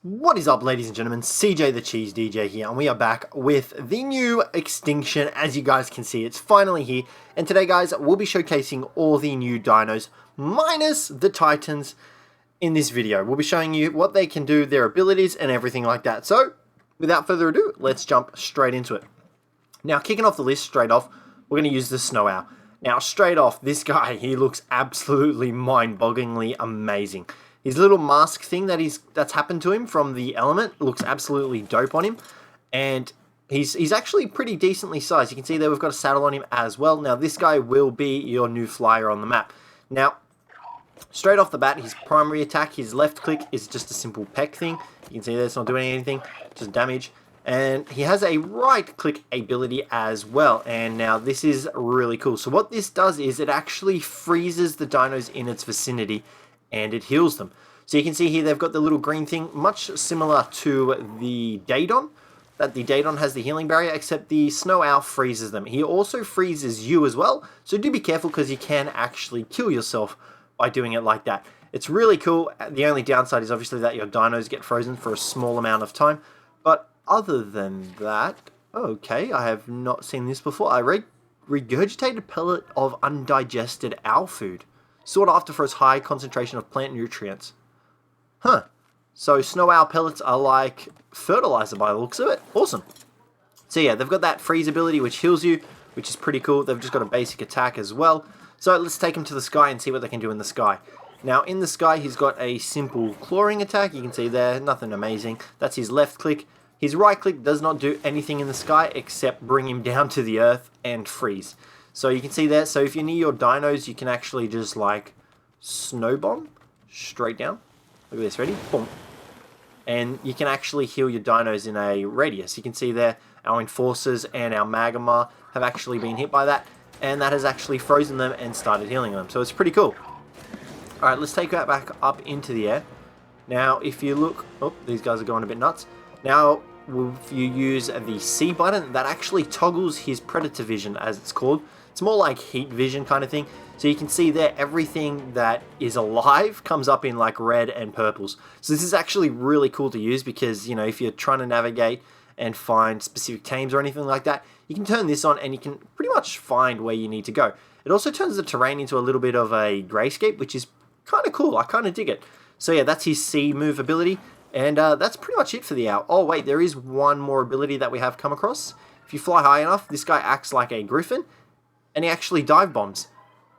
What is up, ladies and gentlemen? Cjthecheesedj here, and we are back with the new Extinction. As you guys can see, it's finally here. And today, guys, we'll be showcasing all the new dinos, minus the Titans, in this video. We'll be showing you what they can do, their abilities, and everything like that. So, without further ado, let's jump straight into it. Now, kicking off the list straight off, we're going to use the Snow Owl. Now, straight off, this guy, he looks absolutely mind-bogglingly amazing. His little mask thing that's happened to him from the element looks absolutely dope on him. And he's actually pretty decently sized. You can see there we've got a saddle on him as well. Now, this guy will be your new flyer on the map. Now, straight off the bat, his primary attack, his left click is just a simple peck thing. You can see there it's not doing anything, just damage. And he has a right click ability as well. And now this is really cool. So what this does is it actually freezes the dinos in its vicinity and it heals them. So you can see here they've got the little green thing, much similar to the Daedon. That the Daedon has the healing barrier, except the Snow Owl freezes them. He also freezes you as well, so do be careful because you can actually kill yourself by doing it like that. It's really cool. The only downside is obviously that your dinos get frozen for a small amount of time. But other than that, okay, I have not seen this before. I regurgitated pellet of undigested owl food. Sought after for its high concentration of plant nutrients. Huh. So Snow Owl pellets are like fertilizer by the looks of it. Awesome. So yeah, they've got that freeze ability which heals you, which is pretty cool. They've just got a basic attack as well. So let's take him to the sky and see what they can do in the sky. Now in the sky he's got a simple clawing attack. You can see there, nothing amazing. That's his left click. His right click does not do anything in the sky except bring him down to the earth and freeze. So you can see there, so if you're near your dinos, you can actually just like snow bomb straight down. Look at this, ready? Boom. And you can actually heal your dinos in a radius. You can see there, our Enforcers and our Magma have actually been hit by that, and that has actually frozen them and started healing them. So it's pretty cool. Alright, let's take that back up into the air. Now, if you look, oh, these guys are going a bit nuts. Now, if you use the C button, that actually toggles his predator vision, as it's called. It's more like heat vision kind of thing. So you can see there, everything that is alive comes up in like red and purples. So this is actually really cool to use because, you know, if you're trying to navigate and find specific tames or anything like that, you can turn this on and you can pretty much find where you need to go. It also turns the terrain into a little bit of a grayscape, which is kind of cool. I kind of dig it. So yeah, that's his C move ability. And that's pretty much it for the owl. Oh wait, there is one more ability that we have come across. If you fly high enough, this guy acts like a griffin. And he actually dive bombs.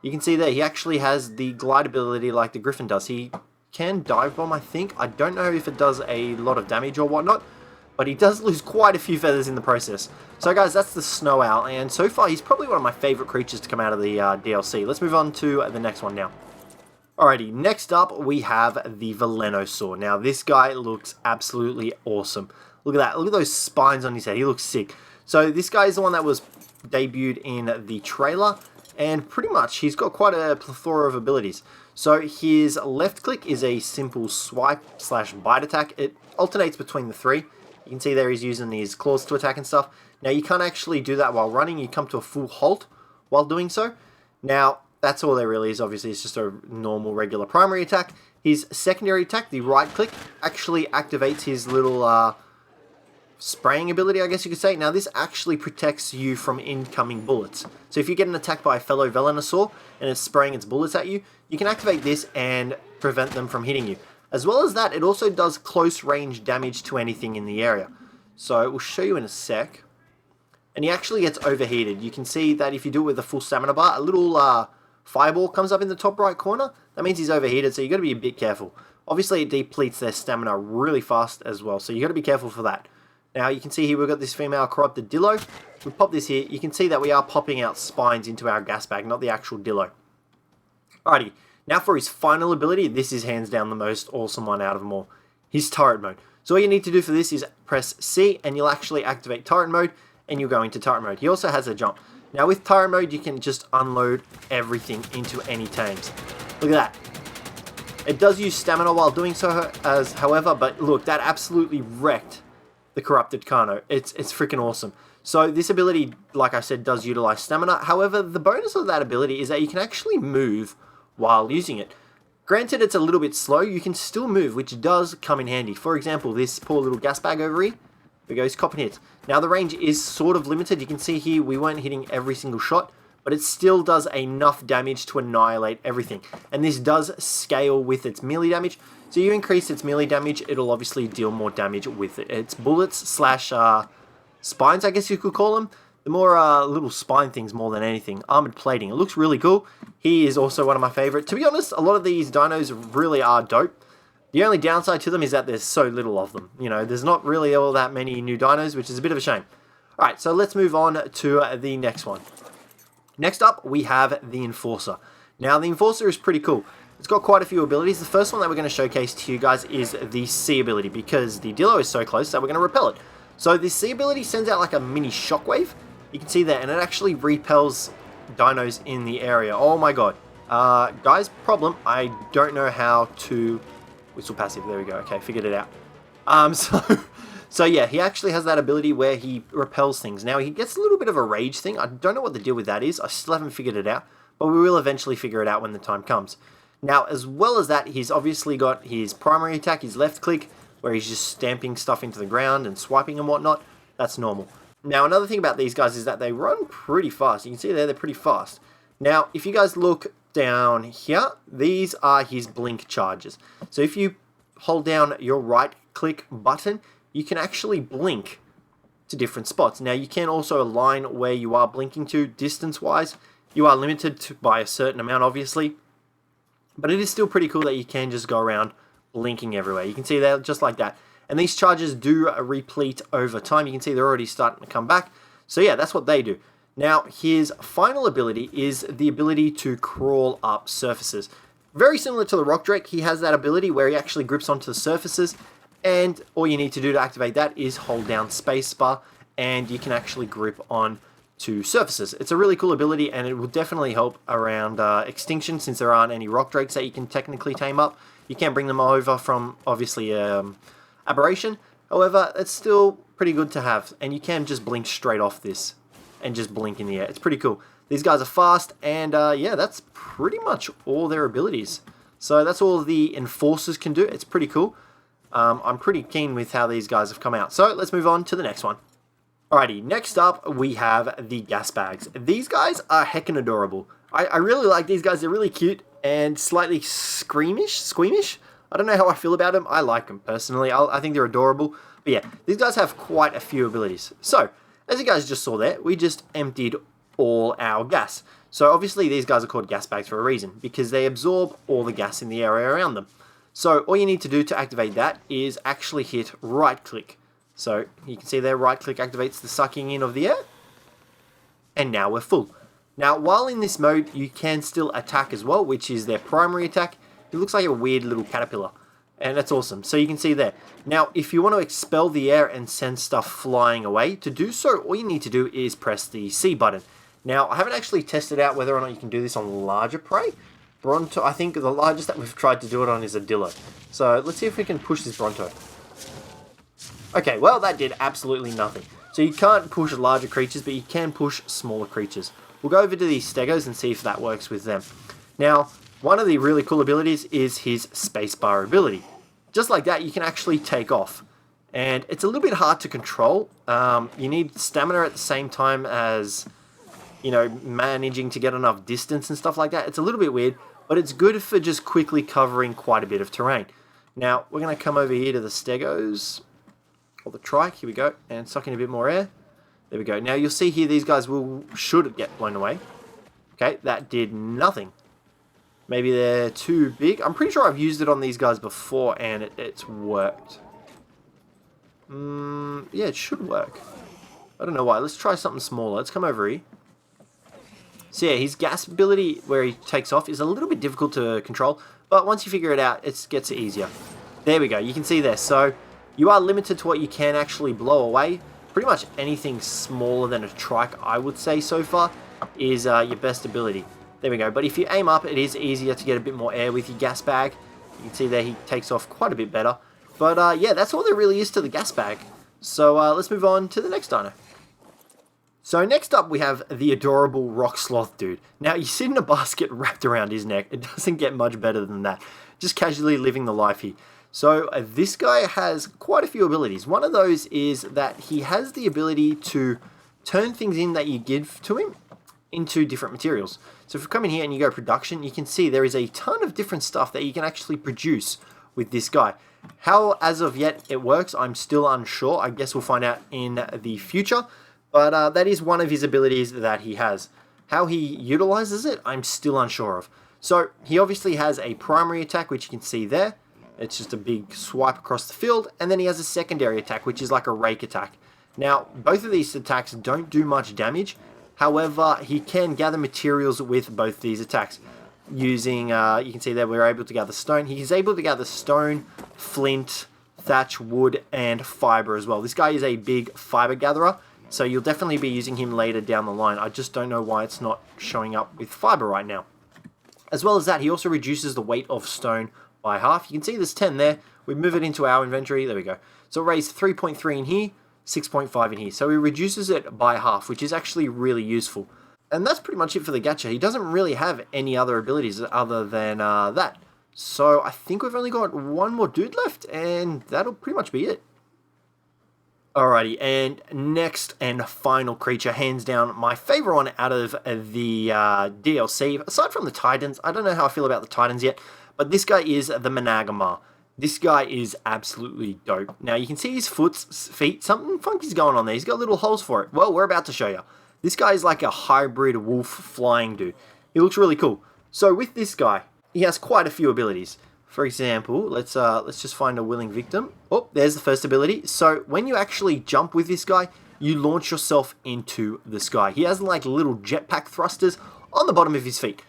You can see there, he actually has the glide ability like the Griffin does. He can dive bomb, I think. I don't know if it does a lot of damage or whatnot, but he does lose quite a few feathers in the process. So guys, that's the Snow Owl, and so far he's probably one of my favorite creatures to come out of the DLC. Let's move on to the next one now. Alrighty, next up we have the Velenosaur. Now this guy looks absolutely awesome. Look at that, look at those spines on his head, he looks sick. So this guy is the one that was debuted in the trailer, and pretty much he's got quite a plethora of abilities. So his left click is a simple swipe slash bite attack. It alternates between the three. You can see there he's using his claws to attack and stuff. Now you can't actually do that while running, you come to a full halt while doing so. Now that's all there really is. Obviously it's just a normal regular primary attack. His secondary attack, the right click, actually activates his little spraying ability, I guess you could say. Now this actually protects you from incoming bullets. So if you get an attack by a fellow Velenosaur and it's spraying its bullets at you, you can activate this and prevent them from hitting you. As well as that, it also does close range damage to anything in the area. So we'll show you in a sec. And he actually gets overheated. You can see that if you do it with a full stamina bar, a little fireball comes up in the top right corner. That means he's overheated, so you've got to be a bit careful. Obviously it depletes their stamina really fast as well, so you've got to be careful for that. Now you can see here we've got this female corrupted Dillo. We pop this here, you can see that we are popping out spines into our Gasbag, not the actual Dillo. Alrighty, now for his final ability, this is hands down the most awesome one out of them all. His turret mode. So all you need to do for this is press C and you'll actually activate turret mode and you'll go into turret mode. He also has a jump. Now with turret mode you can just unload everything into any tames. Look at that. It does use stamina while doing so, however, but look, that absolutely wrecked the corrupted Carno. It's freaking awesome. So this ability, like I said, does utilize stamina. However, the bonus of that ability is that you can actually move while using it. Granted, it's a little bit slow, you can still move, which does come in handy. For example, this poor little Gasbag over here, there goes, copping hits. Now, the range is sort of limited. You can see here, we weren't hitting every single shot, but it still does enough damage to annihilate everything. And this does scale with its melee damage. So you increase its melee damage, it'll obviously deal more damage with it. It's bullets slash spines, I guess you could call them. The more little spine things more than anything. Armored plating. It looks really cool. He is also one of my favorite. To be honest, a lot of these dinos really are dope. The only downside to them is that there's so little of them. You know, there's not really all that many new dinos, which is a bit of a shame. Alright, so let's move on to the next one. Next up, we have the Enforcer. Now, the Enforcer is pretty cool. It's got quite a few abilities. The first one that we're going to showcase to you guys is the C ability, because the Dillo is so close that we're going to repel it. So the C ability sends out like a mini shockwave. You can see that, and it actually repels dinos in the area. Oh my god. Guys, problem, I don't know how to... Whistle passive, there we go. Okay, figured it out. So yeah, he actually has that ability where he repels things. Now, he gets a little bit of a rage thing. I don't know what the deal with that is. I still haven't figured it out, but we will eventually figure it out when the time comes. Now, as well as that, he's obviously got his primary attack, his left click, where he's just stamping stuff into the ground and swiping and whatnot. That's normal. Now, another thing about these guys is that they run pretty fast. You can see there, they're pretty fast. Now, if you guys look down here, these are his blink charges. So if you hold down your right click button, you can actually blink to different spots. Now, you can also align where you are blinking to distance-wise. You are limited by a certain amount, obviously. But it is still pretty cool that you can just go around blinking everywhere. You can see there, just like that. And these charges do replete over time. You can see they're already starting to come back. So yeah, that's what they do. Now, his final ability is the ability to crawl up surfaces. Very similar to the Rock Drake, he has that ability where he actually grips onto the surfaces. And all you need to do to activate that is hold down spacebar, and you can actually grip on to surfaces. It's a really cool ability, and it will definitely help around Extinction, since there aren't any Rock Drakes that you can technically tame up. You can bring them over from, obviously, Aberration. However, it's still pretty good to have, and you can just blink straight off this and just blink in the air. It's pretty cool. These guys are fast, and yeah, that's pretty much all their abilities. So that's all the Enforcers can do. It's pretty cool. I'm pretty keen with how these guys have come out. So let's move on to the next one. Alrighty, next up we have the Gasbags. These guys are heckin' adorable. I really like these guys. They're really cute and slightly squeamish. I don't know how I feel about them. I like them personally. I think they're adorable. But yeah, these guys have quite a few abilities. So, as you guys just saw there, we just emptied all our gas. So obviously these guys are called Gasbags for a reason, because they absorb all the gas in the area around them. So all you need to do to activate that is actually hit right click. So you can see there, right click activates the sucking in of the air. And now we're full. Now, while in this mode, you can still attack as well, which is their primary attack. It looks like a weird little caterpillar, and that's awesome. So you can see there. Now, if you want to expel the air and send stuff flying away, to do so, all you need to do is press the C button. Now, I haven't actually tested out whether or not you can do this on larger prey. Bronto, I think the largest that we've tried to do it on is a Dillo. So let's see if we can push this Bronto. Okay, well, that did absolutely nothing. So you can't push larger creatures, but you can push smaller creatures. We'll go over to these Stegos and see if that works with them. Now, one of the really cool abilities is his spacebar ability. Just like that, you can actually take off. And it's a little bit hard to control. You need stamina at the same time as, you know, managing to get enough distance and stuff like that. It's a little bit weird, but it's good for just quickly covering quite a bit of terrain. Now, we're going to come over here to the Stegos, or the Trike, here we go, and suck in a bit more air. There we go. Now, you'll see here these guys should get blown away. Okay, that did nothing. Maybe they're too big. I'm pretty sure I've used it on these guys before, and it's worked. Yeah, it should work. I don't know why. Let's try something smaller. Let's come over here. So yeah, his gas ability, where he takes off, is a little bit difficult to control, but once you figure it out, it gets easier. There we go. You can see there. So you are limited to what you can actually blow away. Pretty much anything smaller than a trike, I would say so far, is your best ability. There we go. But if you aim up, it is easier to get a bit more air with your Gasbag. You can see there he takes off quite a bit better. But yeah, that's all there really is to the Gasbag. So let's move on to the next dino. So next up we have the adorable rock sloth dude. Now you sit in a basket wrapped around his neck. It doesn't get much better than that. Just casually living the life here. So this guy has quite a few abilities. One of those is that he has the ability to turn things in that you give to him into different materials. So if you come in here and you go production, you can see there is a ton of different stuff that you can actually produce with this guy. How as of yet it works, I'm still unsure. I guess we'll find out in the future. But that is one of his abilities that he has. How he utilizes it, I'm still unsure of. So he obviously has a primary attack, which you can see there. It's just a big swipe across the field. And then he has a secondary attack, which is like a rake attack. Now, both of these attacks don't do much damage. However, he can gather materials with both these attacks. Using, you can see there we're able to gather stone. He's able to gather stone, flint, thatch, wood, and fiber as well. This guy is a big fiber gatherer. So you'll definitely be using him later down the line. I just don't know why it's not showing up with fiber right now. As well as that, he also reduces the weight of stone by half. You can see there's 10 there. We move it into our inventory. There we go. So it raised 3.3 in here, 6.5 in here. So he reduces it by half, which is actually really useful. And that's pretty much it for the gacha. He doesn't really have any other abilities other than that. So I think we've only got one more dude left, and that'll pretty much be it. Alrighty, and next and final creature, hands down, my favorite one out of the DLC. Aside from the Titans, I don't know how I feel about the Titans yet, but this guy is the Managama. This guy is absolutely dope. Now, you can see his feet, something funky's going on there. He's got little holes for it. Well, we're about to show you. This guy is like a hybrid wolf flying dude. He looks really cool. So with this guy, he has quite a few abilities. For example, let's just find a willing victim. Oh, there's the first ability. So when you actually jump with this guy, you launch yourself into the sky. He has like little jetpack thrusters on the bottom of his feet.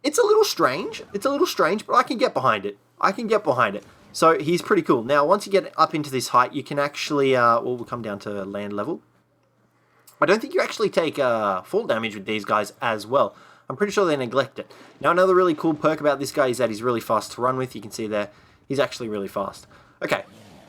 It's a little strange. But I can get behind it. So he's pretty cool. Now, once you get up into this height, you can actually, we'll come down to land level. I don't think you actually take fall damage with these guys as well. I'm pretty sure they neglect it. Now, another really cool perk about this guy is that he's really fast to run with. You can see there, he's actually really fast. Okay,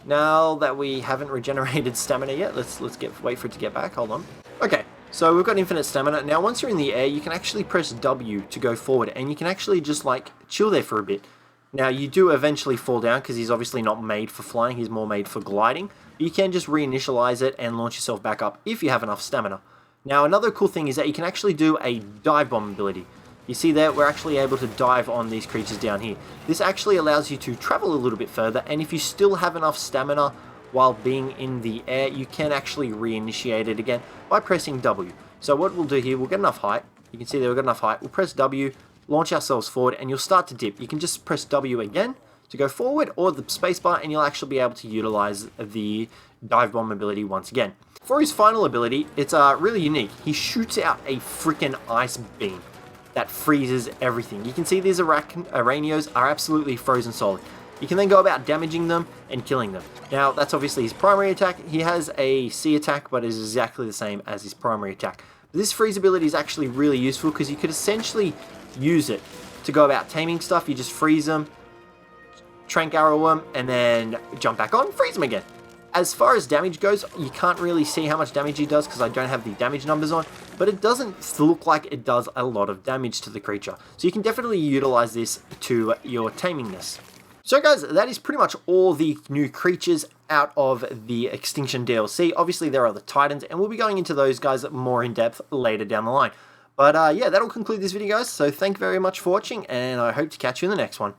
now that we haven't regenerated stamina yet, let's wait for it to get back. Hold on. Okay, so we've got infinite stamina. Now, once you're in the air, you can actually press W to go forward, and you can actually just like chill there for a bit. Now, you do eventually fall down because he's obviously not made for flying. He's more made for gliding. But you can just reinitialize it and launch yourself back up if you have enough stamina. Now, another cool thing is that you can actually do a dive bomb ability. You see there, we're actually able to dive on these creatures down here. This actually allows you to travel a little bit further, and if you still have enough stamina while being in the air, you can actually reinitiate it again by pressing W. So what we'll do here, we'll get enough height. You can see there we've got enough height. We'll press W, launch ourselves forward, and you'll start to dip. You can just press W again to go forward, or the spacebar, and you'll actually be able to utilize the dive bomb ability once again. For his final ability, it's really unique. He shoots out a freaking ice beam that freezes everything. You can see these Arachnios are absolutely frozen solid. You can then go about damaging them and killing them. Now, that's obviously his primary attack. He has a C attack, but is exactly the same as his primary attack. But this freeze ability is actually really useful because you could essentially use it to go about taming stuff. You just freeze them, trank arrow them, and then jump back on, freeze them again. As far as damage goes, you can't really see how much damage he does because I don't have the damage numbers on, but it doesn't look like it does a lot of damage to the creature. So you can definitely utilize this to your tamingness. So guys, that is pretty much all the new creatures out of the Extinction DLC. Obviously there are the Titans, and we'll be going into those guys more in depth later down the line. But yeah, that'll conclude this video, guys. So thank you very much for watching, and I hope to catch you in the next one.